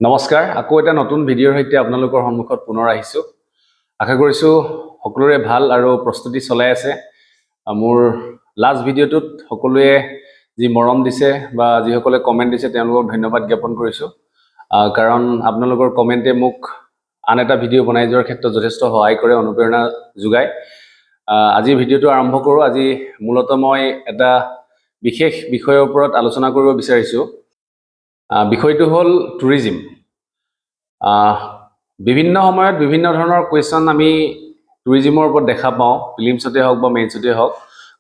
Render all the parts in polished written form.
নমস্কাৰ আকৌ এটা নতুন ভিডিঅ'ৰ সৈতে আপোনালোকৰ সন্মুখত পুনৰ আহিছো আশা কৰিছো সকলোৰে ভাল আৰু প্ৰস্তুতি চলাই আছে মোৰ লাষ্ট ভিডিঅ'টোত সকলোৱে যি মৰম দিছে বা যিসকলে কমেন্ট দিছে তেওঁলোকক ধন্যবাদ জ্ঞাপন কৰিছো কাৰণ আপোনালোকৰ কমেন্টে মোক আন এটা ভিডিঅ' বনাই যোৱাৰ ক্ষেত্ৰত যথেষ্ট সহায় কৰে অনুপ্ৰেৰণা যোগায় আজি ভিডিঅ'টো আৰম্ভ কৰো আজি মূলতঃ মই এটা বিশেষ বিষয়ৰ ওপৰত আলোচনা কৰিব বিচাৰিছো বিষয়টো হল টুৰিজম বিভিন্ন সময়ত বিভিন্ন ধৰণৰ কোৱেশ্চন আমি টুৰিজমৰ ওপৰত দেখা পাওঁ ফিল্মছতে হওক বা মেইনছতে হওক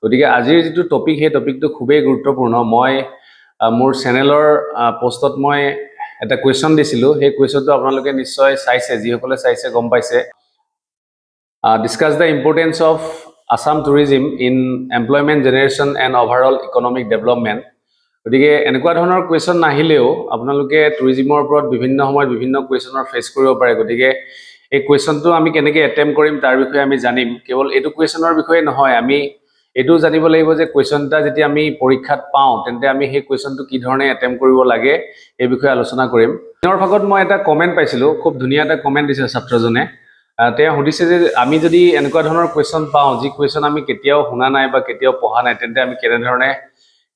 গতিকে আজিৰ যেটো টপিক হে টপিকটো খুবেই গুৰুত্বপূৰ্ণ মই মোৰ চেনেলৰ পোষ্টত মই এটা কোৱেশ্চন দিছিলো সেই কোৱেশ্চনটো আপোনালোকে নিশ্চয় চাইছে যিসকলে চাইছে গম পাইছে discuss the importance of Assam tourism in employment generation and overall economic development গতিকে এনেকুৱা ধৰণৰ কোৱেশ্চন নাহিলেও আপোনালোকে টুৰিজমৰ ওপৰত বিভিন্ন সময়ত বিভিন্ন কোৱেশ্চনৰ ফেস কৰিব পাৰে গতিকে এই কোৱেশ্চনটো আমি কেনেকৈ এটেম্প কৰিম তাৰ বিষয়ে আমি জানিম কেৱল এটো কোৱেশ্চনৰ বিষয়ে নহয় আমি এটো জানিব লাগিব যে কোৱেশ্চনটা যেতিয়া আমি পৰীক্ষাত পাওঁ তেন্তে আমি সেই কোৱেশ্চনটো কি ধৰণে এটেম্প কৰিব লাগে এই বিষয়ে আলোচনা কৰিম তেওঁৰ ভাগত মই এটা কমেন্ট পাইছিলো খুব ধুনীয়া এটা কমেন্ট দিছে ছাত্ৰজনে তেওঁ সুধিছে যে আমি যদি এনেকুৱা ধৰণৰ কোৱেশ্চন পাওঁ যি কোৱেশ্চন আমি কেতিয়াও শুনা নাই বা কেতিয়াও পঢ়া নাই তেন্তে আমি কেনে ধৰণে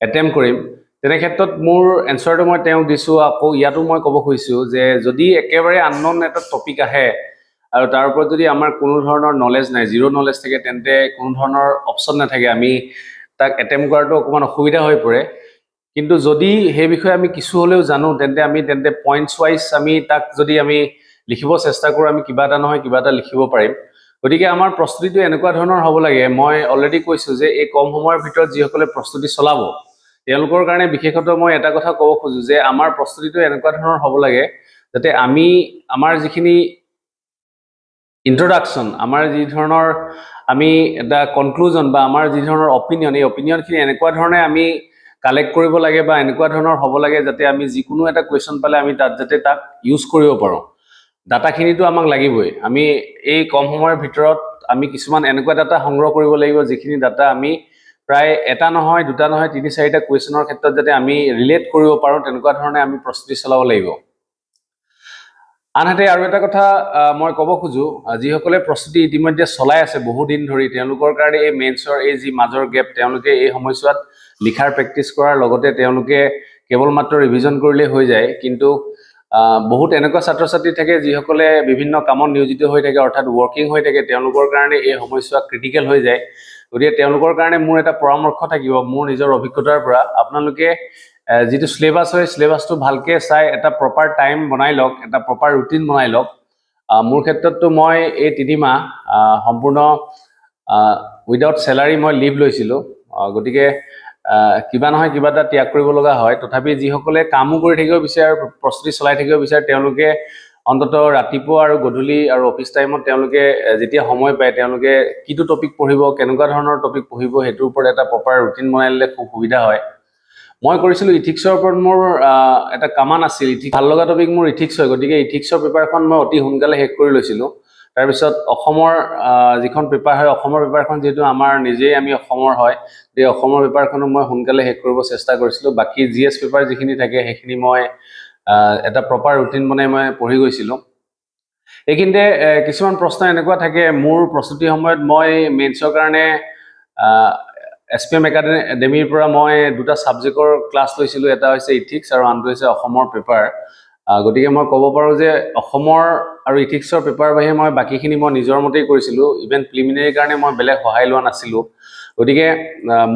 এটেম্প কৰিম তেনে ক্ষেত্ৰত মোৰ এনসাৰটো মই তেওঁ দিছো আকৌ ইয়াতো মই ক'ব খুজিছো যে যদি একেবাৰে আননন এটা টপিক আহে আৰু তাৰ ওপৰত যদি আমাৰ কোনো ধৰণৰ নলেজ নাই জিৰো নলেজ থাকে তেন্তে কোনো ধৰণৰ অপচন নাথাকে আমি তাক এটেম্প কৰাটো অকমান অসুবিধা হৈ পৰে কিন্তু যদি সেই বিষয়ে আমি কিছু হলেও জানো তেন্তে আমি তেন্তে পইণ্টছ ওয়াইজ আমি তাক যদি আমি লিখিব চেষ্টা কৰো আমি কিবা এটা নহয় কিবা এটা লিখিব পাৰিম গতিকে আমাৰ প্ৰস্তুতিটো এনেকুৱা ধৰণৰ হ'ব লাগে মই অলৰেডি কৈছো যে এই কম সময়ৰ ভিতৰত যিসকলে প্ৰস্তুতি চলাব তেওঁলোকৰ কাৰণে বিশেষত মই এটা কথা ক'ব খুজু যে আমাৰ প্ৰস্তুতিটো এনেকুৱা ধৰণৰ হ'ব লাগে যাতে আমি আমাৰ যিখিনি ইন্ট্ৰোডাকশন আমাৰ যি ধৰণৰ আমি এটা কনক্লুজন বা আমাৰ যি ধৰণৰ অপিনিয়ন এই অপিনিয়নখিনি এনেকুৱা ধৰণে আমি কালেক্ট কৰিব লাগে বা এনেকুৱা ধৰণৰ হ'ব লাগে যাতে আমি যিকোনো এটা কোৱেশ্চন পালে আমি তাত যাতে তাক ইউজ কৰিব পাৰো ডাটাখিনিটো আমাক লাগিবই আমি এই কম সময়ৰ ভিতৰত আমি কিছুমান এনেকুৱা ডাটা সংগ্ৰহ কৰিব লাগিব যিখিনি ডাটা আমি প্ৰায় এটা নহয় দুটা নহয় তিনি চাৰিটা কোৱেশ্চনৰ ক্ষেত্ৰত যাতে আমি ৰিলেট কৰিব পাৰো তেনেকুৱা ধৰণে আমি প্ৰস্তুতি চলাব লাগিব আনহাতে আৰু এটা কথা মই ক'ব খুজু যিসকলে প্ৰস্তুতি ইতিমধ্যে চলাই আছে বহু দিন ধৰি তেওঁলোকৰ কাৰণে এই মেইনছৰ এই যি মাজৰ গেপ তেওঁলোকে এই সময়ছোৱাত লিখাৰ প্ৰেক্টিস কৰাৰ লগতে তেওঁলোকে কেৱল মাত্ৰ ৰিভিজন কৰিলে হৈ যায় কিন্তু বহুত এনেকুৱা ছাত্ৰ ছাত্ৰী থাকে যিসকলে বিভিন্ন কামত নিয়োজিত হৈ থাকে অৰ্থাৎ ওয়াৰ্কিং হৈ থাকে তেওঁলোকৰ কাৰণে এই সময়ছোৱা ক্ৰিটিকেল হৈ যায় গতিকে তেওঁলোকৰ কাৰণে মোৰ এটা পৰামৰ্শ থাকিব মোৰ নিজৰ অভিজ্ঞতাৰ পৰা আপোনালোকে যেটো সিলেবাস হয় সিলেবাসটো ভালকে চাই এটা প্ৰপাৰ টাইম বনাই লওক এটা প্ৰপাৰ ৰুটিন বনাই লওক মোৰ ক্ষেত্ৰতটো মই এই 3 মাহ সম্পূৰ্ণ উইদাউট স্যালাৰি মই লিভ লৈছিলো গতিকে কিবা নহয় কিবা এটা ত্যাগ কৰিব লগা হয় তথাপি যিসকলে কামো কৰি থাকিব বিচাৰে প্ৰস্তুতি চলাই থাকিব বিচাৰে তেওঁলোকে অন্তত ৰাতিপুৱা আৰু গধূলি আৰু অফিস টাইমত তেওঁলোকে যেতিয়া সময় পায় তেওঁলোকে কিটো টপিক পঢ়িব কেনেকুৱা ধৰণৰ টপিক পঢ়িব হেতুৰ ওপৰত এটা প্ৰপাৰ ৰুটিন বনাইলে খুব সুবিধা হয় মই কৰিছিলো ইথিক্সৰ ওপৰত মোৰ এটা কামান আছিল ইথিক্স ভাল লগা টপিক মোৰ ইথিক্স হয় গতিকে ইথিক্সৰ পেপাৰখন মই অতি সোনকালে শেষ কৰি লৈছিলো তাৰ পিছত অসমৰ যিখন পেপাৰ হয় অসমৰ পেপাৰখন যেটো আমাৰ নিজেই আমি অসমৰ হয় এই অসমৰ পেপাৰখন মই সোনকালে শেষ কৰিব চেষ্টা কৰিছিলো বাকি জিএস পেপাৰ যিখিনি থাকে সেইখিনি মই এটা প্ৰপাৰ ৰুটিন বনাই মই পঢ়ি গৈছিলো এইখিনতে কিছুমান প্ৰশ্ন এনেকুৱা থাকে মোৰ প্ৰস্তুতি সময়ত মই মেইনছৰ কাৰণে এছপিএম একাডেমীৰ পৰা মই দুটা সাবজেক্টৰ ক্লাছ লৈছিলো এটা হৈছে ইথিক্স আৰু আনটো হৈছে অসমৰ পেপাৰ গতিকে মই ক'ব পাৰো যে অসমৰ আৰু ইথিক্সৰ পেপাৰ বাহিৰে মই বাকিখিনি মই নিজৰ মতেই কৰিছিলো ইভেন প্ৰিলিমিনাৰী কাৰণে মই বেলেগ সহায় লোৱা নাছিলো গতিকে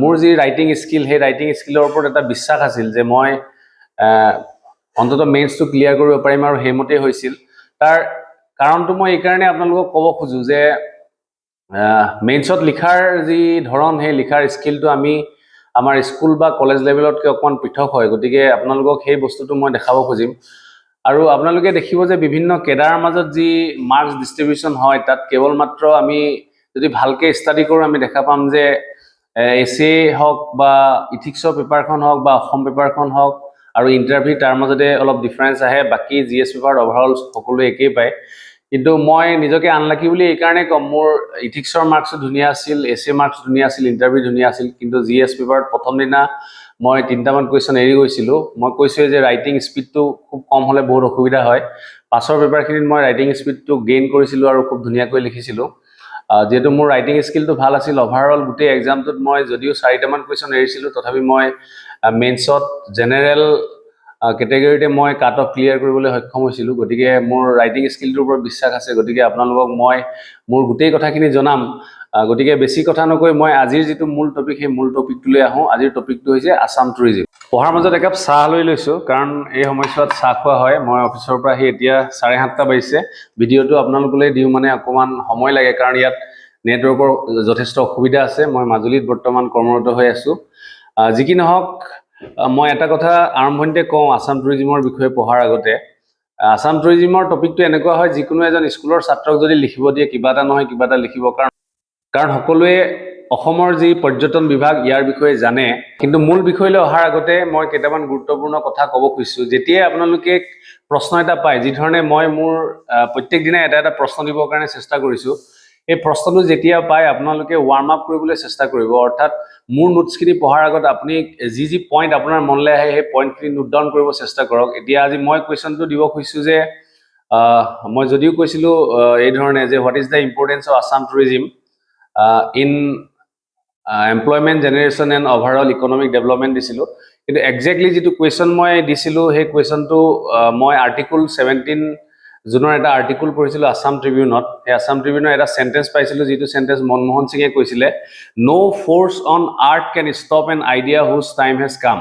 মোৰ যি ৰাইটিং স্কিল হে ৰাইটিং স্কিলৰ ওপৰত এটা বিশ্বাস আছিল যে মই অন্তত মেইনছটো ক্লিয়াৰ কৰিব পাৰিম আৰু হেমতে হৈছিল তাৰ কাৰণটো মই এই কাৰণে আপোনালোকক ক'ব খুজু যে মেইনছত লিখাৰ যি ধৰণ হে লিখাৰ স্কিলটো আমি আমাৰ স্কুল বা কলেজ লেভেলতকৈ অকমান পৃথক হয় গতিকে আপোনালোকক সেই বস্তুটো মই দেখাব খুজিম আৰু আপোনালোকে দেখিব যে বিভিন্ন কেডাৰ মাজত যি মাৰ্কস ডিস্ট্ৰিবিউশন হয় তাত কেৱল মাত্ৰ আমি যদি ভালকে ষ্টাডি কৰো আমি দেখা পাম যে এসে হক বা ইথিক্সৰ পেপাৰখন হক বা অসম পেপাৰখন হক আৰু ইন্টাৰভিউ তাৰ মাজতে অলপ ডিফাৰেন্স আহে বাকি জিএস পেপাৰ ওভাৰঅল সকলো একেই পায় কিন্তু মই নিজকে আনলাকি বুলি এই কাৰণে কম মোৰ ইথিক্সৰ মাৰ্কস ধুনিয়া আছিল এসে মাৰ্কস ধুনিয়া আছিল ইন্টাৰভিউ ধুনিয়া আছিল কিন্তু জিএস পেপাৰত প্ৰথম দিনা মই 3টামান কুৱেশ্যন এৰি গৈছিলোঁ মই কৈছোঁ যে ৰাইটিং স্পীডটো খুব কম হ'লে বহুত অসুবিধা হয় পাছৰ পেপাৰখিনিত মই ৰাইটিং স্পীডটো গেইন কৰিছিলোঁ আৰু খুব ধুনীয়াকৈ লিখিছিলোঁ যেহেতু মোৰ ৰাইটিং স্কিলটো ভাল আছিল ওভাৰঅল গোটেই এক্সামটোত মই যদিও 4টামান কুৱেশ্যন এৰিছিলোঁ তথাপি মই মেইনছত জেনেৰেল কেটেগৰীতে মই কাট অফ ক্লিয়াৰ কৰিবলৈ সক্ষম হৈছিলোঁ গতিকে মোৰ ৰাইটিং স্কিলটোৰ ওপৰত বিশ্বাস আছে গতিকে আপোনালোকক মই মোৰ গোটেই কথাখিনি জনাম গতিকে বেছি কথা নকৈ মই আজিৰ যিটো মূল টপিক সেই মূল টপিকটোলৈ আহোঁ আজিৰ টপিকটো হৈছে আছাম টুৰিজিম পঢ়াৰ মাজত একাপ চাহ লৈ লৈছোঁ কাৰণ এই সময়ছোৱাত চাহ খোৱা হয় মই অফিচৰ পৰা আহি এতিয়া 7:30 বাজিছে ভিডিঅ'টো আপোনালোকলৈ দিওঁ মানে অকণমান সময় লাগে কাৰণ ইয়াত নেটৱৰ্কৰ যথেষ্ট অসুবিধা আছে মই মাজুলীত বৰ্তমান কৰ্মৰত হৈ আছোঁ যি কি নহওক মই এটা কথা আৰম্ভণিতে কওঁ আছাম টুৰিজিমৰ বিষয়ে পঢ়াৰ আগতে আছাম টুৰিজিমৰ টপিকটো এনেকুৱা হয় যিকোনো এজন স্কুলৰ ছাত্ৰক যদি লিখিব দিয়ে কিবা এটা নহয় কিবা এটা লিখিব কাৰণ সকলোৱে অসমৰ যি পৰ্যটন বিভাগ ইয়াৰ বিষয়ে জানে কিন্তু মূল বিষয়লৈ অহাৰ আগতে মই কেইটামান গুৰুত্বপূৰ্ণ কথা ক'ব খুজিছোঁ যেতিয়াই আপোনালোকে প্ৰশ্ন এটা পায় যি ধৰণে মই মোৰ প্ৰত্যেক দিনে এটা প্ৰশ্ন দিবৰ কাৰণে চেষ্টা কৰিছোঁ এই প্ৰশ্নটো যেতিয়া পায় আপোনালোকে ৱাৰ্ম আপ কৰিবলৈ চেষ্টা কৰিব অৰ্থাৎ মোৰ নোটছখিনি পঢ়াৰ আগত আপুনি যি পইণ্ট আপোনাৰ মনলৈ আহে সেই পইণ্টখিনি নোট ডাউন কৰিব চেষ্টা কৰক এতিয়া আজি মই কুৱেশ্যনটো দিব খুজিছোঁ যে মই যদিও কৈছিলোঁ এই ধৰণে যে what is the importance of Assam tourism in employment generation and overall economic development দিছিলোঁ কিন্তু একজেক্টলি যিটো কুৱেশ্যন মই দিছিলোঁ সেই কুৱেশ্যনটো মই আৰ্টিকল 17 জুনৰ এটা আৰ্টিকল পঢ়িছিলোঁ আছাম ট্ৰিবিউনত সেই আছাম ট্ৰিবিউনৰ এটা চেণ্টেঞ্চ পাইছিলোঁ যিটো চেণ্টেঞ্চ মনমোহন সিঙে কৈছিলে no force on earth can stop an idea whose time has come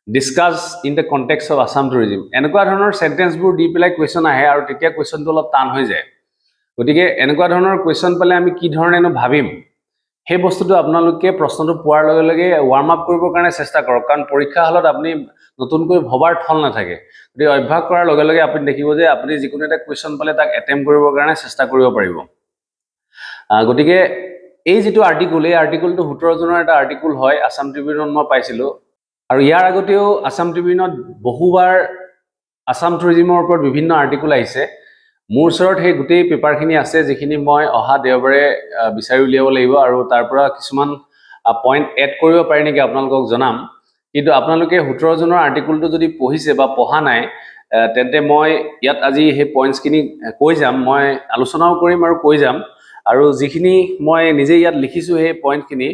discuss in the context of Assam tourism এনেকুৱা ধৰণৰ চেণ্টেঞ্চবোৰ দি পেলাই কুৱেশ্যন আহে আৰু তেতিয়া কুৱেশ্যনটো অলপ টান হৈ যায় গতিকে এনেকুৱা ধৰণৰ কুৱেশ্যন পালে আমি কি ধৰণেনো ভাবিম সেই বস্তুটো আপোনালোকে প্ৰশ্নটো পোৱাৰ লগে লগে ৱাৰ্ম আপ কৰিবৰ কাৰণে চেষ্টা কৰক কাৰণ পৰীক্ষা হলত আপুনি নতুনকৈ ভবাৰ থল নাথাকে গতিকে অভ্যাস কৰাৰ লগে লগে আপুনি দেখিব যে আপুনি যিকোনো এটা কুৱেশ্যন পালে তাক এটেম্প কৰিবৰ কাৰণে চেষ্টা কৰিব পাৰিব গতিকে এই যিটো আৰ্টিকল এই আৰ্টিকলটো 17 জুনৰ এটা আৰ্টিকল হয় আছাম ট্ৰিবিউনত মই পাইছিলোঁ আৰু ইয়াৰ আগতেও আছাম ট্ৰিবিউনত বহুবাৰ আছাম টুৰিজিমৰ ওপৰত বিভিন্ন আৰ্টিকল আহিছে মোৰ ওচৰত সেই গোটেই পেপাৰখিনি আছে যিখিনি মই অহা দেওবাৰে বিচাৰি উলিয়াব লাগিব আৰু তাৰ পৰা কিছুমান পইণ্ট এড কৰিব পাৰি নেকি আপোনালোকক জনাম কিন্তু আপোনালোকে 17 জুনৰ আৰ্টিকলটো যদি পঢ়িছে বা পঢ়া নাই তেন্তে মই ইয়াত আজি সেই পইণ্টছখিনি কৈ যাম মই আলোচনাও কৰিম আৰু কৈ যাম আৰু যিখিনি মই নিজে ইয়াত লিখিছোঁ সেই পইণ্টখিনি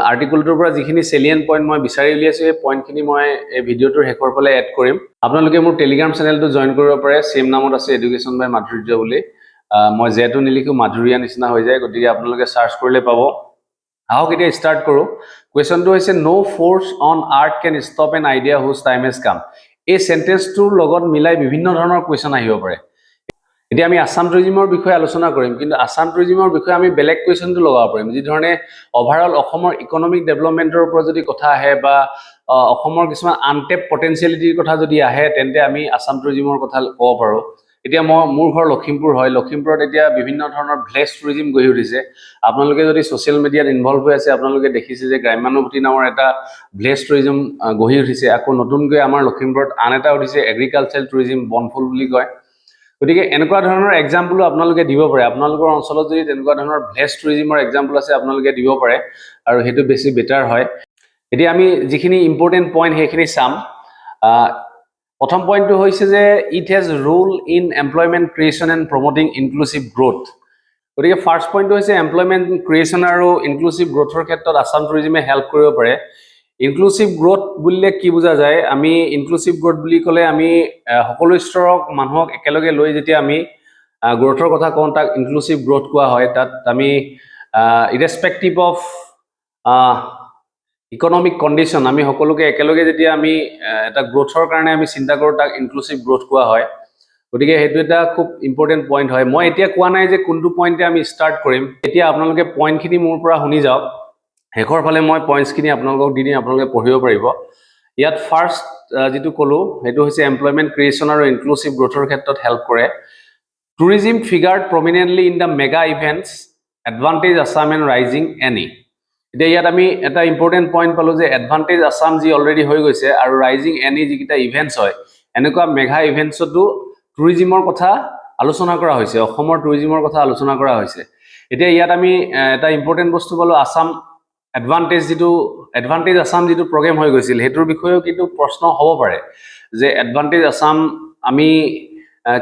আৰ্টিকলটোৰ পৰা যিখিনি চেলিয়েণ্ট পইণ্ট মই বিচাৰি উলিয়াইছোঁ সেই পইণ্টখিনি মই এই ভিডিঅ'টোৰ শেষৰ ফালে এড কৰিম আপোনালোকে মোৰ টেলিগ্ৰাম চেনেলটো জইন কৰিব পাৰে চেম নামত আছে এডুকেশ্যন বাই মাধুৰ্য বুলি মই যেটো নিলিখোঁ মাধুৰীয়া নিচিনা হৈ যায় গতিকে আপোনালোকে চাৰ্চ কৰিলে পাব আহক এতিয়া ষ্টাৰ্ট কৰোঁ কুৱেশ্যনটো হৈছে no force on earth can stop an idea whose time has come এই চেণ্টেঞ্চটোৰ লগত মিলাই বিভিন্ন ধৰণৰ কুৱেশ্যন আহিব পাৰে এতিয়া আমি আছাম টুৰিজিমৰ বিষয়ে আলোচনা কৰিম কিন্তু আছাম টুৰিজিমৰ বিষয়ে আমি বেলেগ কুৱেশ্যনটো লগাব পাৰিম যি ধৰণে ওভাৰঅল অসমৰ ইকনমিক ডেভেলপমেণ্টৰ ওপৰত যদি কথা আহে বা অসমৰ কিছুমান আনটেপ পটেনচিয়েলিটিৰ কথা যদি আহে তেন্তে আমি আছাম টুৰিজিমৰ কথা ক'ব পাৰোঁ এতিয়া মোৰ ঘৰ লখিমপুৰ হয় লখিমপুৰত এতিয়া বিভিন্ন ধৰণৰ ভিলেজ টুৰিজিম গঢ়ি উঠিছে আপোনালোকে যদি ছ'চিয়েল মিডিয়াত ইনভলভ হৈ আছে আপোনালোকে দেখিছে যে গ্ৰাম্যানুভূতি নামৰ এটা ভিলেজ টুৰিজিম গঢ়ি উঠিছে আকৌ নতুনকৈ আমাৰ লখিমপুৰত আন এটা উঠিছে এগ্ৰিকালচাৰেল টুৰিজিম বনফুল বুলি কয় গতিকে এনেকুৱা ধৰণৰ এক্সাম্পলো আপোনালোকে দিব পাৰে আপোনালোকৰ অঞ্চলত যদি তেনেকুৱা ধৰণৰ ভিলেজ টুৰিজিমৰ এক্সাম্পল আছে আপোনালোকে দিব পাৰে আৰু সেইটো বেছি বেটাৰ হয় এতিয়া আমি যিখিনি ইম্পৰ্টেণ্ট পইণ্ট সেইখিনি চাম প্ৰথম পইণ্টটো হৈছে যে it has role in employment creation and promoting inclusive growth গতিকে ফাৰ্ষ্ট পইণ্টটো হৈছে এমপ্লয়মেণ্ট ক্ৰিয়েশ্যন আৰু ইনক্লুচিভ গ্ৰোথৰ ক্ষেত্ৰত আছাম টুৰিজিমে হেল্প কৰিব পাৰে ইনক্লুচিভ গ্ৰোথ বুলিলে কি বুজা যায় আমি ইনক্লুচিভ গ্ৰোথ বুলি ক'লে আমি সকলো স্তৰৰ মানুহক একেলগে লৈ যেতিয়া আমি গ্ৰোথৰ কথা কওঁ তাক ইনক্লুচিভ গ্ৰোথ কোৱা হয় তাত আমি ইৰেছপেক্টিভ অফ ইকনমিক কণ্ডিশ্যন আমি সকলোকে একেলগে যেতিয়া আমি এটা গ্ৰোথৰ কাৰণে আমি চিন্তা কৰোঁ তাক ইনক্লুচিভ গ্ৰোথ কোৱা হয় গতিকে সেইটো এটা খুব ইম্পৰ্টেণ্ট পইণ্ট হয় মই এতিয়া কোৱা নাই যে কোনটো পইণ্টে আমি ষ্টাৰ্ট কৰিম এতিয়া আপোনালোকে পইণ্টখিনি মোৰ পৰা শুনি যাওক শেষৰ ফালে মই পইণ্টছখিনি আপোনালোকক দি দিম আপোনালোকে পঢ়িব পাৰিব ইয়াত ফাৰ্ষ্ট যিটো ক'লোঁ সেইটো হৈছে এমপ্লয়মেণ্ট ক্ৰিয়েশ্যন আৰু ইনক্লুচিভ গ্ৰোথৰ ক্ষেত্ৰত হেল্প কৰে tourism figured prominently in the mega events advantage Assam and rising এনি এতিয়া ইয়াত আমি এটা ইম্পৰ্টেণ্ট পইণ্ট পালোঁ যে এডভান্টেজ আছাম যি অলৰেডি হৈ গৈছে আৰু ৰাইজিং এনি যিকেইটা ইভেণ্টছ হয় এনেকুৱা মেগা ইভেণ্টছতো টুৰিজিমৰ কথা আলোচনা কৰা হৈছে অসমৰ টুৰিজিমৰ কথা আলোচনা কৰা হৈছে এতিয়া ইয়াত আমি এটা ইম্পৰ্টেণ্ট বস্তু পালোঁ আছাম এডভান্টেজ যিটো এডভান্টেজ আসাম যিটো প্ৰগ্ৰেম হৈ গৈছিল হেতুৰ বিষয়েও কিন্তু প্ৰশ্ন হ'ব পাৰে যে এডভান্টেজ আসাম আমি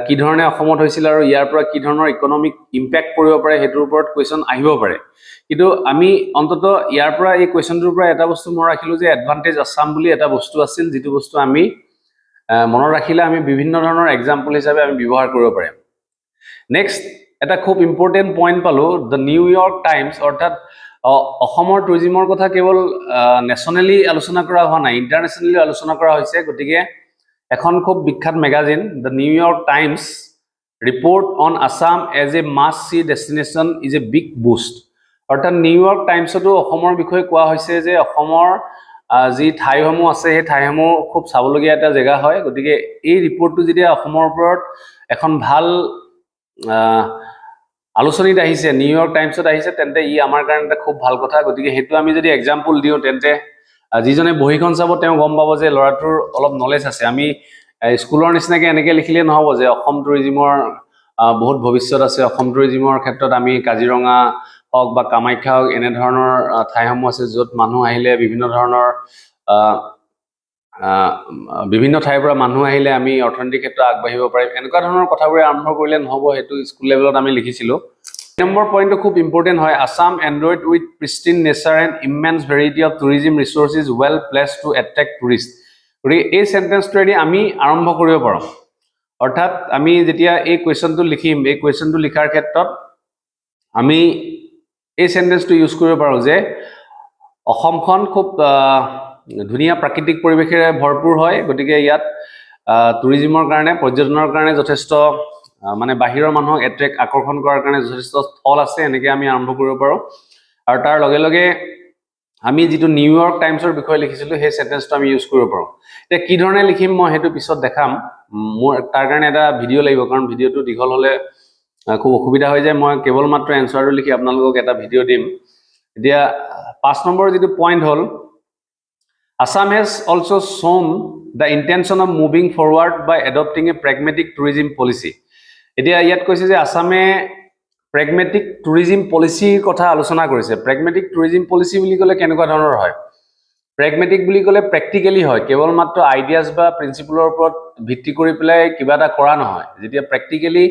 কি ধৰণে অসমত হৈছিল আৰু ইয়াৰ পৰা কি ধৰণৰ ইকোনমিক ইম্প্যাক্ট কৰিব পাৰে হেতুৰ ওপৰত কোৱেশ্চন আহিব পাৰে কিন্তু আমি অন্তত ইয়াৰ পৰা এই কোৱেশ্চনটোৰ পৰা এটা বস্তু মই ৰাখিলো যে এডভান্টেজ আসাম বুলি এটা বস্তু আছিল যিটো বস্তু আমি মনত ৰাখিলে আমি বিভিন্ন ধৰণৰ এক্সাম্পল হিচাপে আমি ব্যৱহাৰ কৰিব পাৰিম নেক্সট এটা খুব ইম্পৰ্টেন্ট পইণ্ট পালো দ্য নিউয়ৰ্ক টাইমছ অৰ্থাৎ অসমৰ টুৰিজিমৰ কথা কেৱল নেশ্যনেলি আলোচনা কৰা হোৱা নাই ইণ্টাৰনেশ্যনেলি আলোচনা কৰা হৈছে গতিকে এখন খুব বিখ্যাত magazine the New York Times report on Assam as a must see destination is a big boost অৰ্থাৎ নিউয়ৰ্ক টাইমছতো অসমৰ বিষয়ে কোৱা হৈছে যে অসমৰ যি ঠাইসমূহ আছে সেই ঠাইসমূহ খুব চাবলগীয়া এটা জেগা হয় গতিকে এই ৰিপৰ্টটো যেতিয়া অসমৰ ওপৰত এখন ভাল আলোচনীত আহিছে নিউয়ৰ্ক টাইমছত আহিছে তেন্তে ই আমাৰ কাৰণে এটা খুব ভাল কথা গতিকে হেতু আমি যদি এক্সাম্পল দিও তেন্তে যিজনে বহিখন চাব তেওঁ গম পাব যে লৰাটোৰ অলপ নলেজ আছে আমি স্কুলৰ নিচিনাকে এনেকে লিখিলে নহব যে অসম টুৰিজিমৰ বহুত ভৱিষ্যত আছে অসম টুৰিজিমৰ ক্ষেত্ৰত আমি কাজিৰঙা হওক বা কামাখ্যা হওক এনে ধৰণৰ ঠাইসমূহ আছে য'ত মানুহ আহিলে বিভিন্ন ধৰণৰ বিভিন্ন ঠাইৰ পৰা মানুহ আহিলে আমি অৰ্থনৈতিক ক্ষেত্ৰত আগবাঢ়িব পাৰিম এনেকুৱা ধৰণৰ কথাবোৰে আৰম্ভ কৰিলে নহব হেতু স্কুল লেভেলত আমি লিখিছিলো নম্বৰ পইণ্টটো খুব ইম্পৰ্টেন্ট হয় Assam Android with pristine nature and immense variety of tourism resources well place to attract tourist গতিকে এই চেণ্টেন্সটোৱেদি আমি আৰম্ভ কৰিব পাৰোঁ অৰ্থাৎ আমি যেতিয়া এই কুৱেশ্যনটো লিখিম এই কুৱেশ্যনটো লিখাৰ ক্ষেত্ৰত আমি এই চেণ্টেন্সটো ইউজ কৰিব পাৰোঁ যে অসমখন খুব ধুনীয়া প্ৰাকৃতিক পৰিৱেশেৰে ভৰপূৰ হয় গতিকে ইয়াত টুৰিজিমৰ কাৰণে পৰ্যটনৰ কাৰণে যথেষ্ট মানে বাহিৰৰ মানুহক এট্ৰেক্ট আকৰ্ষণ কৰাৰ কাৰণে যথেষ্ট স্থল আছে এনেকে আমি আৰম্ভ কৰিব পাৰোঁ আৰু তাৰ লগে লগে আমি যিটো নিউয়ৰ্ক টাইমছৰ বিষয়ে লিখিছিলোঁ সেই চেণ্টেন্সটো আমি ইউজ কৰিব পাৰোঁ এতিয়া কি ধৰণে লিখিম মই সেইটো পিছত দেখাম মোৰ তাৰ কাৰণে এটা ভিডিঅ' লাগিব কাৰণ ভিডিঅ'টো দীঘল হ'লে খুব অসুবিধা হৈ যায় মই কেৱল মাত্ৰ এনচাৰটো লিখি আপোনালোকক এটা ভিডিঅ' দিম এতিয়া 5 নম্বৰ যিটো পইণ্ট হ'ল Assam has also shown the intention of moving forward by adopting a pragmatic tourism policy. এতিয়া ইয়াত কৈছে যে আসামে প্ৰেগমেটিক টুৰিজিম পলিচিৰ কথা আলোচনা কৰিছে প্ৰেগমেটিক টুৰিজিম পলিচি বুলি ক'লে কেনেকুৱা ধৰণৰ হয় প্ৰেগমেটিক বুলি ক'লে প্ৰেক্টিকেলি হয় কেৱল মাত্ৰ আইডিয়াছ বা প্ৰিন্সিপলৰ ওপৰত ভিত্তি কৰি পেলাই কিবা এটা কৰা নহয় যেতিয়া প্ৰেক্টিকেলি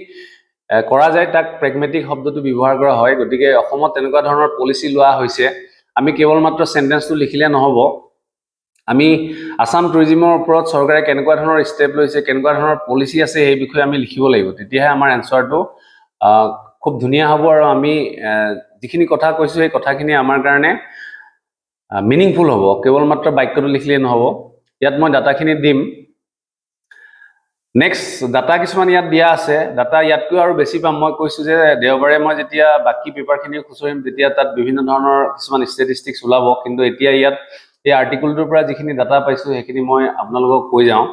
কৰা যায় তাক প্ৰেগমেটিক শব্দটো ব্যৱহাৰ কৰা হয় গতিকে অসমত তেনেকুৱা ধৰণৰ পলিচি লোৱা হৈছে আমি কেৱল মাত্ৰ সেন্টেন্সটো লিখিলে নহব আমি আসাম টুৰিজিমৰ ওপৰত চৰকাৰে কেনেকুৱা ধৰণৰ ষ্টেপ লৈছে কেনেকুৱা ধৰণৰ পলিচি আছে এই বিষয়ে আমি লিখিব লাগিব তেতিয়াহে আমাৰ এনসাৰটো খুব ধুনীয়া হ'ব আৰু আমি যিখিনি কথা কৈছো এই কথাখিনি আমাৰ কাৰণে মিনিংফুল হ'ব কেৱল মাত্ৰ বাক্যটো লিখিলে নহব ইয়াত মই ডাটাখিনি দিম নেক্সট ডাটা কিছুমান ইয়াত দিয়া আছে ডাটা ইয়াতকৈ আৰু বেছি পাম মই কৈছো যে দেওবাৰে মই যেতিয়া বাকি পেপাৰখিনি খুচৰিম তেতিয়া তাত বিভিন্ন ধৰণৰ কিছুমান ষ্টেটিষ্টিক্স ওলাব কিন্তু এতিয়া ইয়াত এই আৰ্টিকলটোৰ পৰা যিখিনি ডাটা পাইছো সেইখিনি মই আপোনালোকক কৈ যাওঁ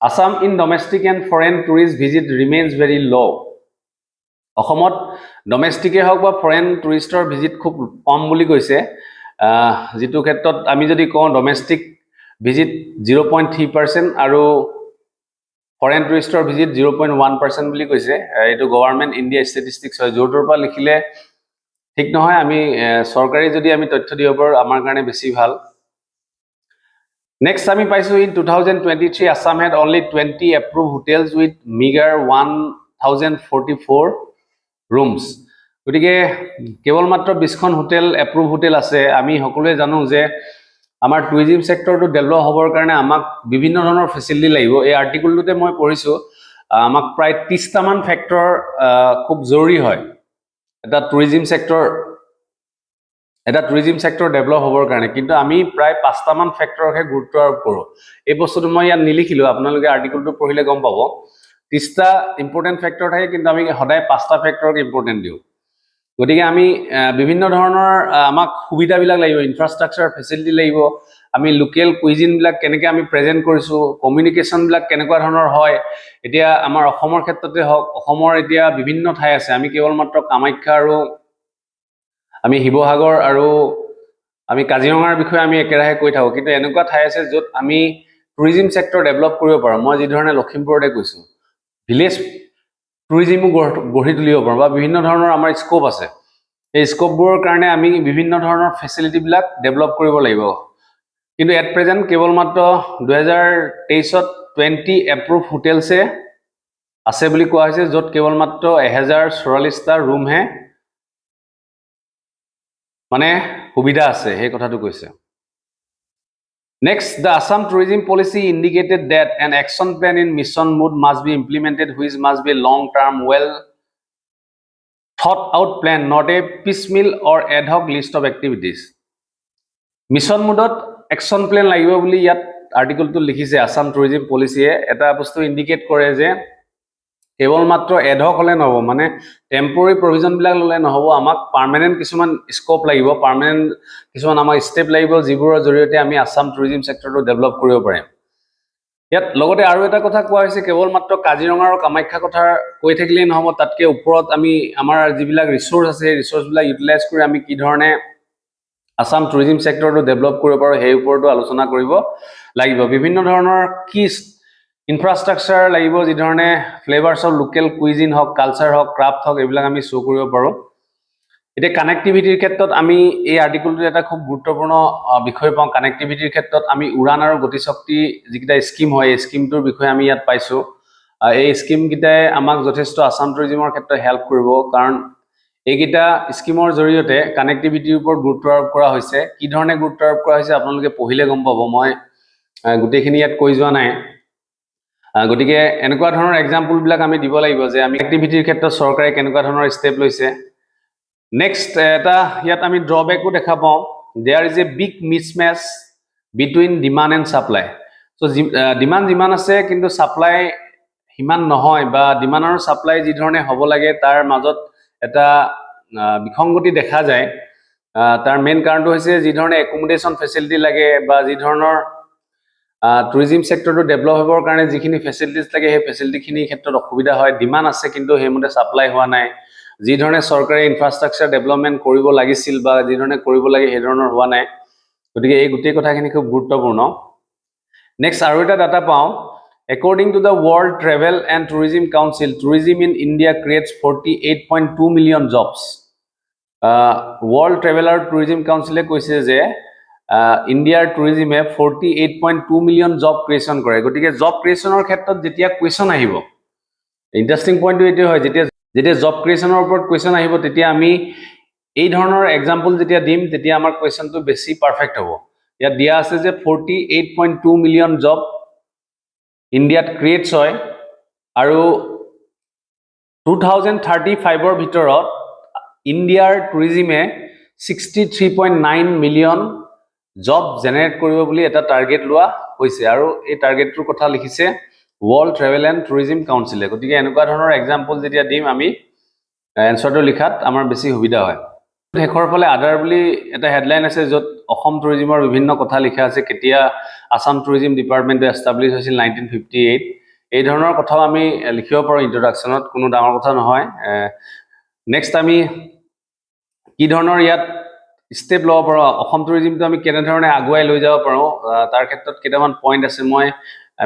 Assam in domestic and foreign tourist visit remains very ল' অসমত ডমেষ্টিকে হওক বা ফৰেন টুৰিষ্টৰ ভিজিট খুব কম বুলি কৈছে যিটো ক্ষেত্ৰত আমি যদি কওঁ ডমেষ্টিক ভিজিট 0.3% আৰু ফৰেন টুৰিষ্টৰ ভিজিট 0.1% বুলি কৈছে এইটো গভৰ্ণমেণ্ট ইণ্ডিয়া ষ্টেটিষ্টিক্স হয় য'ৰ পৰা লিখিলে ঠিক নহয় আমি সৰকাৰি যদি আমি তথ্য দিব পাৰো আমাৰ কাৰণে বেছি ভাল নেক্সট আমি পাইছো in 2023 Assam had only 20 approved hotels with meager 1044 rooms গতিকে কেৱল মাত্ৰ 20খন হোটেল এপ্ৰুভ হোটেল আছে আমি সকলোৱে জানো যে আমাৰ টুৰিজিম সেক্টৰটো ডেভেলপ হ'বৰ কাৰণে আমাক বিভিন্ন ধৰণৰ ফেচিলিটি লাগিব এই আৰ্টিকলটোতে মই পঢ়িছো আমাক প্ৰায় 30টা মান ফেক্টৰ খুব জৰুৰী হয় এটা টুৰিজিম সেক্টৰ ডেভেলপ হ'বৰ কাৰণে কিন্তু আমি প্ৰায় 5টা মান ফেক্টৰহে গুৰুত্ব আৰোপ কৰো এই বস্তুটো মই ইয়াত নিলিখিলো আপোনালোকে আৰ্টিকলটো পঢ়িলে গম পাব 30টা ইম্পৰ্টেন্ট ফেক্টৰ থাকে কিন্তু আমি সদায় 5টা ফেক্টৰক ইম্পৰ্টেন্ট দিও গতিকে আমি বিভিন্ন ধৰণৰ আমাক সুবিধাবিলাক লাগিব ইনফ্ৰাষ্ট্ৰাকচাৰ ফেচিলিটি লাগিব আমি লোকেল কুইজিন বিলাক কেনেকৈ আমি প্ৰেজেন্ট কৰিছো কমিউনিকেশ্যন বিলাক কেনেকুৱা ধৰণৰ হয় এতিয়া আমাৰ অসমৰ ক্ষেত্ৰতে হওক অসমৰ এতিয়া বিভিন্ন ঠাই আছে আমি কেৱল মাত্ৰ কামাখ্যা আৰু আমি শিৱসাগৰ আৰু আমি কাজিৰঙাৰ বিষয়ে আমি একেৰাহে কৈ থাকো কিন্তু এনেকুৱা ঠাই আছে য'ত আমি টুৰিজিম সেক্টৰ ডেভেলপ কৰিব পাৰোঁ মই যি ধৰণে লখিমপুৰতে কৈছো ভিলেজ টুৰিজিমো গঢ়ি তুলিব পাৰোঁ বা বিভিন্ন ধৰণৰ আমাৰ স্কোপ আছে এই স্কোপবোৰৰ কাৰণে আমি বিভিন্ন ধৰণৰ ফেচিলিটিবিলাক ডেভেলপ কৰিব লাগিব কিন্তু এট প্ৰেজেণ্ট কেৱল মাত্ৰ 2023ত 20 এপ্ৰুভ হোটেলছে আছে বুলি কোৱা হৈছে য'ত কেৱল মাত্ৰ 1044টা ৰুমহে মানে সুবিধা আছে সেই কথাটো কৈছে Next, the Assam tourism policy indicated that an action plan in mission mode must be implemented, which must be long-term, well thought-out plan, not a piecemeal or ad hoc list of activities. Mission mode action plan লাগিব বুলি ইয়াত আৰ্টিকলটো লিখিছে Assam tourism পলিচিয়ে এটা বস্তু indicate কৰে যে কেৱল মাত্ৰ ad hoc হলে নহব মানে টেম্পৰাৰী প্ৰভিজন বিলাক ললে নহব আমাক পাৰ্মানেন্ট কিছুমান স্কোপ লাগিব পাৰ্মানেন্ট কিছুমান আমাক স্টেপ লাগিব যিবোৰৰ জৰিয়তে আমি আসাম টুৰিজম সেক্টৰটো ডেভেলপ কৰিব পাৰিম ইয়াত লগতে আৰু এটা কথা কোৱা হৈছে কেৱল মাত্ৰ কাজিৰঙা আৰু কামাখ্যা কথা কৈ থাকিলেই নহব তাতকে ওপৰত আমি আমাৰ যিবিলাক ৰিসোৰ্স আছে ৰিসোৰ্স বিলাক ইউটিলাইজ কৰি আমি কি ধৰণে আসাম টুৰিজম সেক্টৰটো ডেভেলপ কৰিব পাৰো সেই ওপৰতো আলোচনা কৰিব লাগিব বিভিন্ন ধৰণৰ কি ইনফ্ৰাষ্ট্ৰাকচাৰ লাগিব যি ধৰণে ফ্লেভাৰছ অফ লোকেল কুইজিন হক কালচাৰ হক ক্ৰাফট হক এইবিলাক আমি শো কৰিব পাৰো এটা কানেক্টিভিটিৰ ক্ষেত্ৰত আমি এই আৰ্টিকলটো এটা খুব গুৰুত্বপূৰ্ণ বিষয় পাওঁ কানেক্টিভিটিৰ ক্ষেত্ৰত আমি উড়ান আৰু গতিশক্তি যিকিটা স্কিম হয় এই স্কিমটোৰ বিষয়ে আমি ইয়াত পাইছো এই স্কিম কিটাই আমাক যথেষ্ট আসাম টুৰিজমৰ ক্ষেত্ৰত হেল্প কৰিব কাৰণ এইকিটা স্কিমৰ জৰিয়তে কানেক্টিভিটিৰ ওপৰত গুৰুত্ব আৰোপ কৰা হৈছে কি ধৰণে গুৰুত্ব আৰোপ কৰা হৈছে আপোনালোকে পঢ়িলে গম পাব মই গোটেইখিনি ইয়াত কৈ যোৱা নাই গতিকে এনেকুৱা ধৰণৰ এক্সাম্পল বিলাক আমি দিব লাগিব যে আমি এক্টিভিটিৰ ক্ষেত্ৰত চৰকাৰে কেনেকুৱা ধৰণৰ ষ্টেপ লৈছে নেক্সট এটা ইয়াত আমি ড্ৰবেকো দেখা পাওঁ there is a big mismatch between demand and supply so demand যিমান আছে কিন্তু সাপ্লাই হিমান নহয় বা ডিমান্ড আৰু সাপ্লাই যি ধৰণে হ'ব লাগে তাৰ মাজত এটা বিসংগতি দেখা যায় তাৰ মেইন কাৰণটো হৈছে যি ধৰণে একমোডেশন ফেসিলিটি লাগে বা যি ধৰণৰ টুৰিজম সেক্টৰটো ডেভেলপ হ'বৰ কাৰণে যিখিনি ফেসিলিটিজ লাগে সেই ফেসিলিটিখিনিৰ ক্ষেত্ৰত অসুবিধা হয় ডিমান্ড আছে কিন্তু হেমতে সাপ্লাই হোৱা নাই যি ধৰণে চৰকাৰে ইনফ্ৰাষ্ট্ৰাকচাৰ ডেভেলপমেন্ট কৰিব লাগিছিল বা যি ধৰণে কৰিব লাগে সেই ধৰণৰ হোৱা নাই গতিকে এই গোটেই কথাখিনি খুব গুৰুত্বপূৰ্ণ নেক্সট আৰু এটা ডাটা পাওঁ according to the World Travel and Tourism Council tourism in India creates 48.2 million jobs World Travel and Tourism Council কৈছে যে ইন্ডিয়াৰ টুৰিজমে 48.2 মিলিয়ন জব ক্ৰিয়েচন কৰে গতিকে জব ক্ৰিয়েচনৰ ক্ষেত্ৰত যেতিয়া কোৱেশ্চন আহিব ইন্টাৰেষ্টিং পইণ্টটো এইটো হয় যেতিয়া জব ক্ৰিয়েচনৰ ওপৰত কোৱেশ্চন আহিব তেতিয়া আমি এই ধৰণৰ এক্সাম্পল যেতিয়া দিম তেতিয়া আমাৰ কোৱেশ্চনটো বেছি পাৰফেক্ট হ'ব ইয়াত দিয়া আছে যে 48.2 মিলিয়ন জব ইণ্ডিয়াত ক্ৰিয়েটছ হয় আৰু 2035 ৰ ভিতৰত ইণ্ডিয়াৰ টুৰিজমে 63.9 মিলিয়ন জব জেনাৰেট কৰিব বুলি এটা টাৰ্গেট লোৱা হৈছে আৰু এই টাৰ্গেটটোৰ কথা লিখিছে World Travel and Tourism Council গতিকে এনেকুৱা ধৰণৰ এক্সাম্পল যেতিয়া দিম আমি এনসাৰটো লিখাত আমাৰ বেছি সুবিধা হয় হেকৰ ফলে আদাৰ বুলি এটা হেডলাইন আছে যত অসম টুৰিজমৰ বিভিন্ন কথা লিখা আছে কেতিয়া আসাম টুৰিজম ডিপাৰ্টমেন্টটো এষ্টাবলিশ হৈছিল 1958 এই ধৰণৰ কথা আমি লিখিব পাৰো ইন্ট্ৰডাকচনত কোনো ডাঙৰ কথা নহয় নেক্সট আমি কি ধৰণৰ ইয়াত স্টেপ লব পাৰো অসম টুৰিজমটো আমি কেনে ধৰণে আগুৱাই লৈ যাব পাৰো তাৰ ক্ষেত্ৰত কেইটামান পইণ্ট আছে মই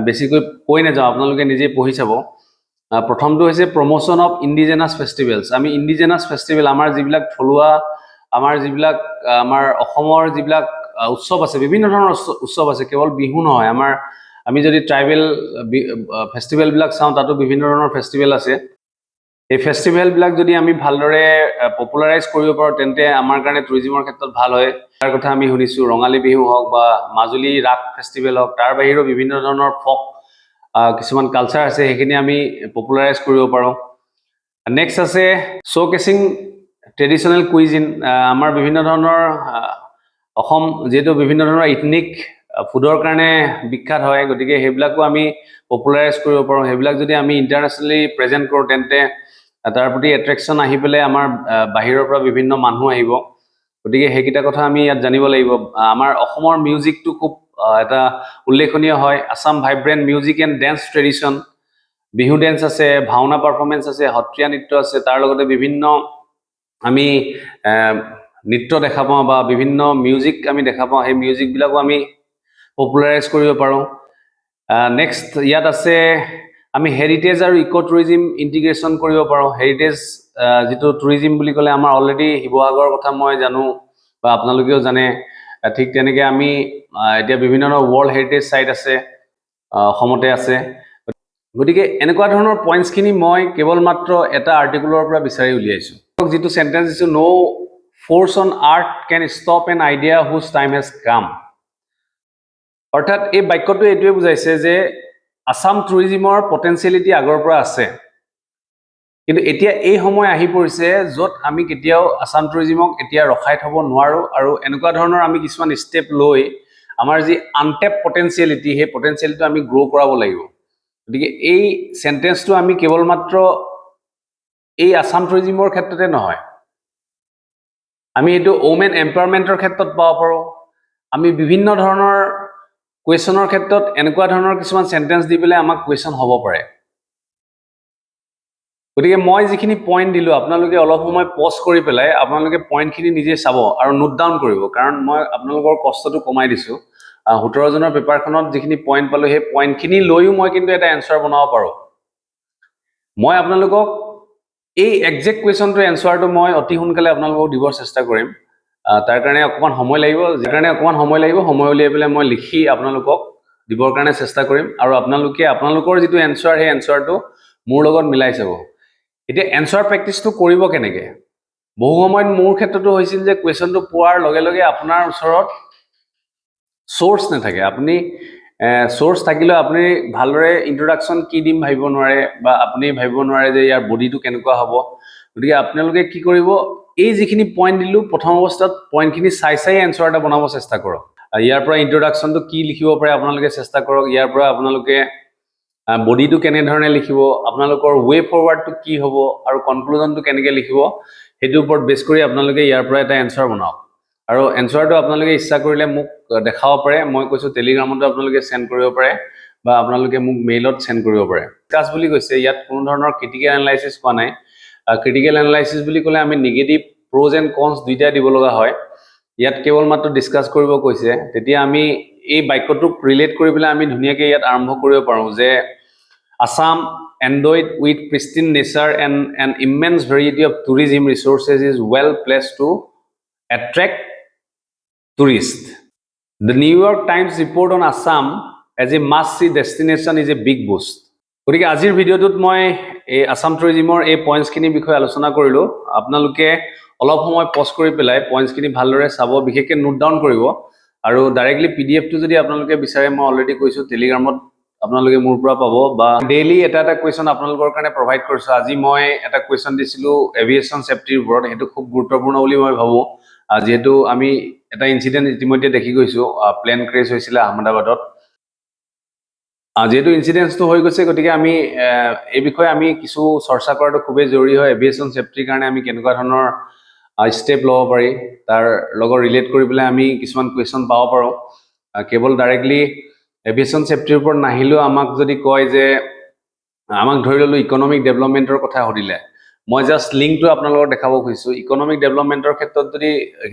বেছিকৈ কৈ নাযাওঁ আপোনালোকে নিজে পঢ়ি চাব প্ৰথমটো হৈছে প্ৰমোশন অফ ইন্ডিজেনাস ফেষ্টিভেলছ আমি ইন্ডিজেনাস ফেষ্টিভেল আমাৰ যিবিলাক থলুৱা আমাৰ যিবিলাক আমাৰ অসমৰ যিবিলাক উৎসৱ আছে বিভিন্ন ধৰণৰ উৎসৱ আছে কেৱল বিহু নহয় আমাৰ আমি যদি ট্ৰাইবেল ফেষ্টিভেল বিলাক চাওঁ তাতো বিভিন্ন ধৰণৰ ফেষ্টিভেল আছে এই ফেষ্টিভেল বিলাক যদি আমি ভালদৰে পপুলাৰাইজ কৰিব পাৰো তেন্তে আমাৰ কাৰণে টুৰিজমৰ ক্ষেত্ৰত ভাল হয় তাৰ কথা আমি শুনিছো ৰঙালী বিহু হওক বা মাজুলী ৰাস ফেষ্টিভেল হওক তাৰ বাহিৰেও বিভিন্ন ধৰণৰ ফক কিছুমান কালচাৰ আছে সেইখিনি আমি পপুলাৰাইজ কৰিব পাৰো নেক্সট আছে শোকেসিং ট্ৰেডিশনেল কুইজিন আমাৰ বিভিন্ন ধৰণৰ অসম যেটো বিভিন্ন ধৰণৰ ইথনিক ফুডৰ কাৰণে বিখ্যাত হয় গতিকে হেবিলাকো আমি পপুলাৰাইজ কৰিব পাৰো হেবিলাক যদি আমি ইন্টাৰনেশ্যনেলি প্ৰেজেন্ট কৰো তেন্তে তাৰ প্ৰতি এট্ৰেকচন আহি পেলে আমাৰ বাহিৰৰ পৰা বিভিন্ন মানুহ আহিব গতিকে হেকিটা কথা আমি ইয়াত জানিব লাগিব আমাৰ অসমৰ মিউজিকটো খুব এটা উল্লেখনীয় হয় Assam vibrant music and dance tradition Bihu dance আছে ভাওনা পাৰফৰমেন্স আছে সত্ৰীয়া নৃত্য আছে তাৰ লগতে বিভিন্ন আমি নৃত্য দেখা পাওঁ বা বিভিন্ন মিউজিক আমি দেখা পাওঁ সেই মিউজিক বিলাকো আমি পপুলাৰাইজ কৰিব পাৰো নেক্সট ইয়াত আছে আমি হেৰিটেজ আৰু ইকো টুৰিজম ইন্টিগ্ৰেশ্যন কৰিব পাৰো হেৰিটেজ যেটো টুৰিজিম বুলি ক'লে আমাৰ অলৰেডি শিৱসাগৰৰ কথা মই জানো বা আপোনালোকেও জানে ঠিক তেনেকৈ আমি এতিয়া বিভিন্ন ধৰণৰ ৱৰ্ল্ড হেৰিটেজ সাইট আছে অসমতে আছে গতিকে এনেকুৱা ধৰণৰ পইণ্টছখিনি মই কেৱল মাত্ৰ এটা আৰ্টিকুলৰ পৰা বিচাৰি উলিয়াইছো যেটো সেন্টেন্স দিছো no force on earth can stop an idea whose time has come অৰ্থাৎ এই বাক্যটো এইটোৱে বুজাইছে যে আসাম টুৰিজিমৰ পটেনশিয়ালিটি আগৰ পৰা আছে কিন্তু এতিয়া এই সময় আহি পৰিছে যত আমি কেতিয়াও আসাম টুৰিজিমক এতিয়া ৰখাই থব নোৱাৰো আৰু এনেকুৱা ধৰণৰ আমি কিছুমান ষ্টেপ লৈ আমাৰ যি আনটেপ পটেনশিয়ালিটি হে পটেনশিয়ালিটি আমি গ্ৰো কৰাব লাগিব গতিকে এই সেন্টেন্সটো আমি কেৱল মাত্ৰ এই আসাম টুৰিজিমৰ ক্ষেত্ৰতে নহয় আমি এটো ওমেন এম্পাৱাৰমেন্টৰ ক্ষেত্ৰত পাব পাৰো আমি বিভিন্ন ধৰণৰ কুৱেশ্যনৰ ক্ষেত্ৰত এনেকুৱা ধৰণৰ কিছুমান সেন্টেন্স দি পেলাই আমাক কুৱেশ্যন হ'ব পাৰে গতিকে মই যিখিনি পইণ্ট দিলো আপোনালোকে অলপ সময় পজ কৰি পেলাই আপোনালোকে পইণ্টখিনি নিজে চাব আৰু নোট ডাউন কৰিব কাৰণ মই আপোনালোকৰ কষ্টটো কমাই দিছো 17 জনৰ পেপাৰখনত যিখিনি পইণ্ট পালো সেই পইণ্টখিনি লৈও মই কিন্তু এটা এনসাৰ বনাব পাৰো মই আপোনালোকক এই এক্সাক্ট কুৱেশ্যনটো এনসাৰটো মই অতি সোনকালে আপোনালোকক দিবৰ চেষ্টা কৰিম তাৰ কাৰণে অকমান সময় লাগিব সময় উলিয়াই পেলাই মই লিখি আপোনালোকক দিবৰ কাৰণে চেষ্টা কৰিম আৰু আপোনালোকে আপোনালোকৰ যিটো এনসাৰ সেই এনসাৰটো মোৰ লগত মিলাই চাব এতিয়া এনসাৰ প্ৰেক্টিছটো কৰিব কেনেকে বহু সময়ত মোৰ ক্ষেত্ৰটো হৈছিল যে কুৱেশ্যনটো পোৱাৰ লগে লগে আপোনাৰ ওচৰত সোৰ্স নাথাকে আপুনি সোৰ্স থাকিলে আপুনি ভালৰে ইন্ট্ৰোডাকশন কি দিম ভাবিব নোৱাৰে বা আপুনি ভাবিব নোৱাৰে যে ইয়াৰ বডিটো কেনেকুৱা হ'ব গতিকে আপোনালোকে কি কৰিব এই যিখিনি পইণ্ট দিলো প্ৰথম অৱস্থাত পইণ্টখিনি চাই এনসাৰ এটা বনাব চেষ্টা কৰক ইয়াৰ পৰা ইন্ট্ৰোডাকশনটো কি লিখিব পাৰে আপোনালোকে চেষ্টা কৰক ইয়াৰ পৰা আপোনালোকে বডিটো কেনে ধৰণে লিখিব আপোনালোকৰ ৱে ফৰৱাৰ্ডটো কি হ'ব আৰু কনক্লুজনটো কেনেকৈ লিখিব হেতুৰ ওপৰত বেছ কৰি আপোনালোকে ইয়াৰ পৰা এটা এনসাৰ বনাওক আৰু এনসাৰটো আপোনালোকে ইচ্ছা কৰিলে মোক দেখাব পাৰে মই কৈছো টেলিগ্ৰামত আপোনালোকে সেন্ড কৰিব পাৰে বা আপোনালোকে মোক মেইলত সেন্ড কৰিব পাৰে কাজ বুলি কৈছে ইয়াত কোনো ধৰণৰ ক্ৰিটিকেল এনালাইসিস কোৱা নাই ক্ৰিটিকেল এনালাইসিস বুলি ক'লে আমি নেগেটিভ প্ৰ'জ এণ্ড কনছ দুইটা দিব লগা হয় ইয়াত কেৱল মাত্ৰ ডিসকাস কৰিব কৈছে তেতিয়া আমি এই বাক্যটোক ৰিলেট কৰি পেলাই আমি ধুনীয়াকৈ ইয়াত আৰম্ভ কৰিব পাৰো যে Assam endowed with pristine nature and an immense variety of tourism resources is well placed to attract tourists. The New York Times report on Assam as a must-see destination is a big boost. গতিকে আজিৰ ভিডিঅ'টোত মই এই আসাম টুৰিজিমৰ এই পইণ্টছখিনিৰ বিষয়ে আলোচনা কৰিলো আপোনালোকে অলপ সময় পজ কৰি পেলাই পইণ্টছখিনি ভালদৰে চাব বিশেষকৈ নোট ডাউন কৰিব আৰু ডাইৰেক্টলি পিডিএফটো যদি আপোনালোকে বিচাৰে মই অলৰেডি কৈছো টেলিগ্ৰামত আপোনালোকে মোৰ পৰা পাব বা ডেইলি এটা কুৱেশ্যন আপোনালোকৰ কাৰণে প্ৰভাইড কৰিছো আজি মই এটা কুৱেশ্যন দিছিলো এভিয়েশ্যন সেফটিৰ ওপৰত হেতু খুব গুৰুত্বপূৰ্ণ বুলি মই ভাবো যেহেতু আমি এটা ইনসিডেন্ট ইতিমধ্যে দেখি গৈছো প্লেন ক্ৰেশ হৈছিল আহমেদাবাদত যেহেতু ইনসিডেন্টটো হৈ গৈছে গতিকে আমি এই বিষয়ে আমি কিছু চৰ্চা কৰাটো খুবেই জৰুৰী হয় এভিয়েশ্যন সেফটিৰ কাৰণে আমি কেনেকুৱা ধৰণৰ স্টেপ ল'ব পাৰি তাৰ লগত ৰিলেট কৰি পেলাই আমি কিছুমান কুৱেশ্যন পাব পাৰো কেৱল ডাইৰেক্টলি এভিয়েশ্যন সেফটিৰ ওপৰত নাহিলেও আমাক যদি কয় যে আমাক ধৰি ললো ইকোনমিক ডেভেলপমেন্টৰ কথা হৰিলে মই জাস্ট লিংকটো আপোনালোকক দেখাব খুজিছো ইকোনমিক ডেভেলপমেন্টৰ ক্ষেত্ৰত যদি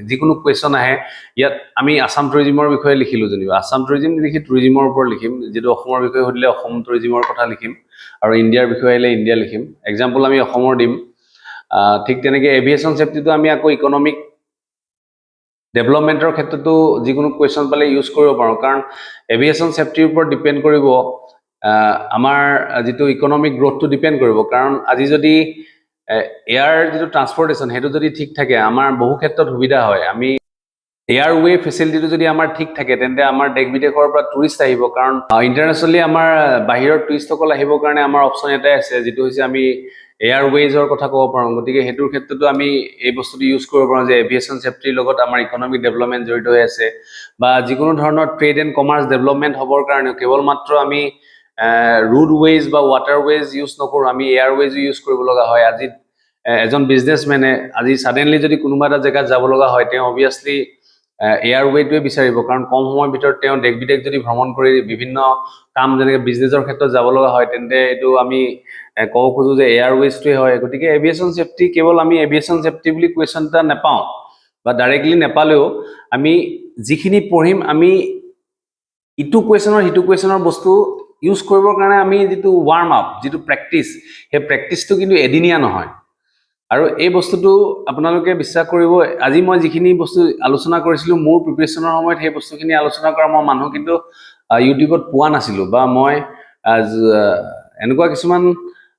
যিকোনো কুৱেশ্যন আহে ইয়াত আমি আসাম টুৰিজিমৰ বিষয়ে লিখিলো যদি আসাম টুৰিজিম লিখি টুৰিজিমৰ ওপৰত লিখিম যেটো অসমৰ বিষয়ে হৰিলে অসম টুৰিজিমৰ কথা লিখিম আৰু ইণ্ডিয়াৰ বিষয়ে আহিলে ইণ্ডিয়া লিখিম এক্সাম্পল আমি অসমৰ দিম ঠিক তেনেকৈ এভিয়েশ্যন সেফটিটো আমি আকৌ ইকোনমিক ডেভেলপমেন্টৰ ক্ষেত্ৰতো যিকোনো কুৱেশ্যন পালে ইউজ কৰিব পাৰো কাৰণ এভিয়েশ্যন সেফটিৰ ওপৰত ডিপেন্ড কৰিব আমাৰ যেটো ইকোনমিক গ্ৰোথটো ডিপেন্ড কৰিব কাৰণ আজি যদি এয়াৰ যেটো ট্ৰান্সপৰ্টেশন হেতু যদি ঠিক থাকে আমাৰ বহু ক্ষেত্ৰত সুবিধা হয় আমি এয়াৰৱে ফেসিলিটিটো যদি আমাৰ ঠিক থাকে তেন্তে আমাৰ দেশ বিদেশৰ পৰা টুৰিষ্ট আহিব কাৰণ ইন্টাৰনেশ্যনেলি আমাৰ বাহিৰৰ টুৰিষ্টসকল আহিবৰ কাৰণে আমাৰ অপচন এটাই আছে যেটো হৈছে আমি এয়াৰৱেজৰ কথা ক'ব পাৰো গতিকে হেতুৰ ক্ষেত্ৰতো আমি এই বস্তুটো ইউজ কৰিব পাৰো যে এভিয়েশ্যন সেফটিৰ লগত আমাৰ ইকোনমিক ডেভেলপমেন্ট জড়িত হৈ আছে বা যিকোনো ধৰণৰ ট্ৰেড এণ্ড কমাৰ্চ ডেভেলপমেন্ট হ'বৰ কাৰণে কেৱল মাত্ৰ আমি ৰোডৱেজ বা ৱাটাৰৱেজ ইউজ নকৰো আমি এয়াৰৱেজ ইউজ কৰিব লগা হয় আজি এজন বিজনেছমেনে আজি সাডেনলি যদি কোনোবা এটা জায়গাত যাব লগা হয় তেওঁ অবিয়াসলি এয়াৰৱেটোৱে বিচাৰিব কাৰণ কম সময়ৰ ভিতৰত তেওঁ দেশ বিদেশ যদি ভ্ৰমণ কৰি বিভিন্ন কাম যেনেকৈ বিজনেছৰ ক্ষেত্ৰত যাব লগা হয় তেন্তে এটো আমি ক'ব খোজো যে এয়াৰৱেজটোৱে হয় গতিকে এভিয়েশ্যন সেফটি কেৱল আমি এভিয়েশ্যন সেফটি বুলি কুৱেশ্যন এটা নাপাওঁ বা ডাইৰেক্টলি নেপালেও আমি যিখিনি পঢ়িম আমি ইটো কুৱেশ্যনৰ বস্তু ইউজ কৰিবৰ কাৰণে আমি যেটো ৱাৰ্ম আপ যেটো প্ৰেক্টিস সেই প্ৰেক্টিসটো কিন্তু এদিনীয়া নহয় আৰু এই বস্তুটো আপোনালোকে বিশ্বাস কৰিব আজি মই যিখিনি বস্তু আলোচনা কৰিছিলো মোৰ প্ৰিপাৰেচনৰ সময়ত সেই বস্তুখিনি আলোচনা কৰা মই মানুহ কিন্তু ইউটিউবত পোৱা নাছিলো বা মই এনেকুৱা কিছুমান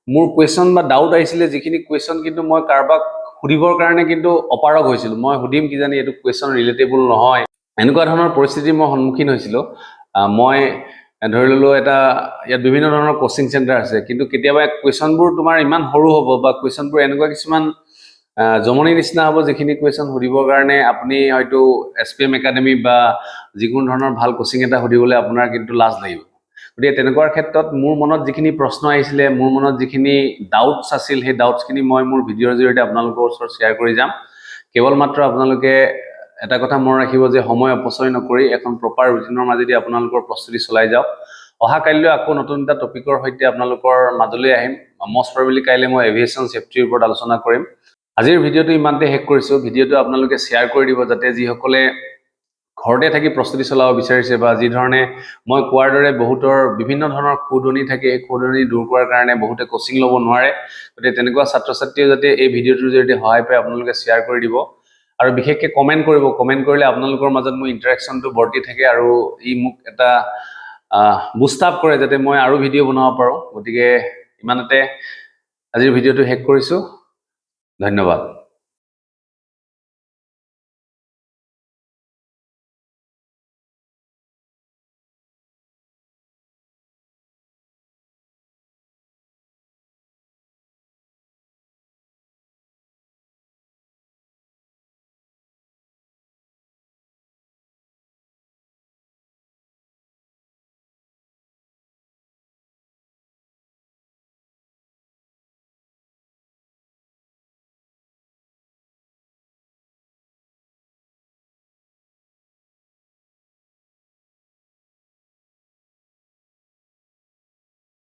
মোৰ কোৱেশ্চন বা ডাউট আহিছিলে যিখিনি কোৱেশ্চন কিন্তু মই কাৰোবাক সুধিবৰ কাৰণে কিন্তু অপাৰগ হৈছিল মই সুধিম কিজানি এইটো কোৱেশ্চন ৰিলেটেবল নহয় এনেকুৱা ধৰণৰ পৰিস্থিতি মই সন্মুখীন হৈছিলো মই ধৰি ললো এটা ইয়াত বিভিন্ন ধৰণৰ কোচিং চেণ্টাৰ আছে কিন্তু কেতিয়াবা কোৱেশ্চনবোৰ তোমাৰ ইমান সৰু হ'ব বা কোৱেশ্চনবোৰ এনেকুৱা কিছুমান জমনি নিচিনা হ'ব যিখিনি কোৱেশ্চন সুধিবৰ কাৰণে আপুনি হয়তো এছপিএম একাডেমি বা যিকোনো ধৰণৰ ভাল কোচিং এটা সুধিবলৈ আপোনাৰ কিন্তু লাজ লাগিব গতিকে তেনেকুৱা ক্ষেত্ৰত মোৰ মনত যিখিনি প্ৰশ্ন আহিছিলে মোৰ মনত যিখিনি ডাউটছ আছিল সেই ডাউটছখিনি মই মোৰ ভিডিঅ'ৰ জৰিয়তে আপোনালোকৰ ওচৰত শ্বেয়াৰ কৰি যাম কেৱল মাত্ৰ আপোনালোকে এটা কথা মনত ৰাখিব যে সময় অপচয় নকৰি এখন প্ৰপাৰ ৰুটিনৰ মাজেদি আপোনালোকৰ প্ৰস্তুতি চলাই যাওক অহা কাইলৈ আকৌ নতুন এটা টপিকৰ সৈতে আপোনালোকৰ মাজলৈ আহিম মষ্ট প্ৰবেবলি কাইলৈ মই এভিয়েশ্যন সেফটিৰ ওপৰত আলোচনা কৰিম আজিৰ ভিডিঅ'টো ইমানতে শেষ কৰিছো ভিডিঅ'টো আপোনালোকে শ্বেয়াৰ কৰি দিব যাতে যিসকলে ঘৰতে থাকি প্ৰস্তুতি চলাব বিচাৰিছে বা যি ধৰণে মই কোৱাৰ দৰে বহুতৰ বিভিন্ন ধৰণৰ খুদনি থাকে এই খুদনি দূৰ কৰাৰ কাৰণে বহুতে কোচিং ল'ব নোৱাৰে গতিকে তেনেকুৱা ছাত্ৰ-ছাত্ৰীয়ে যাতে এই ভিডিঅ'টোৰ জৰিয়তে সহায় পায় আপোনালোকে শ্বেয়াৰ কৰি দিব আৰু বিশেষকৈ কমেন্ট কৰিব কমেন্ট কৰিলে আপোনালোকৰ মাজত মোৰ ইন্টাৰেকশনটো বৰ্তি থাকে আৰু ই মোক এটা বুষ্ট আপ কৰে যাতে মই আৰু ভিডিঅ' বনাব পাৰো গতিকে ইমানতে আজিৰ ভিডিঅ'টো শেষ কৰিছো ধন্যবাদ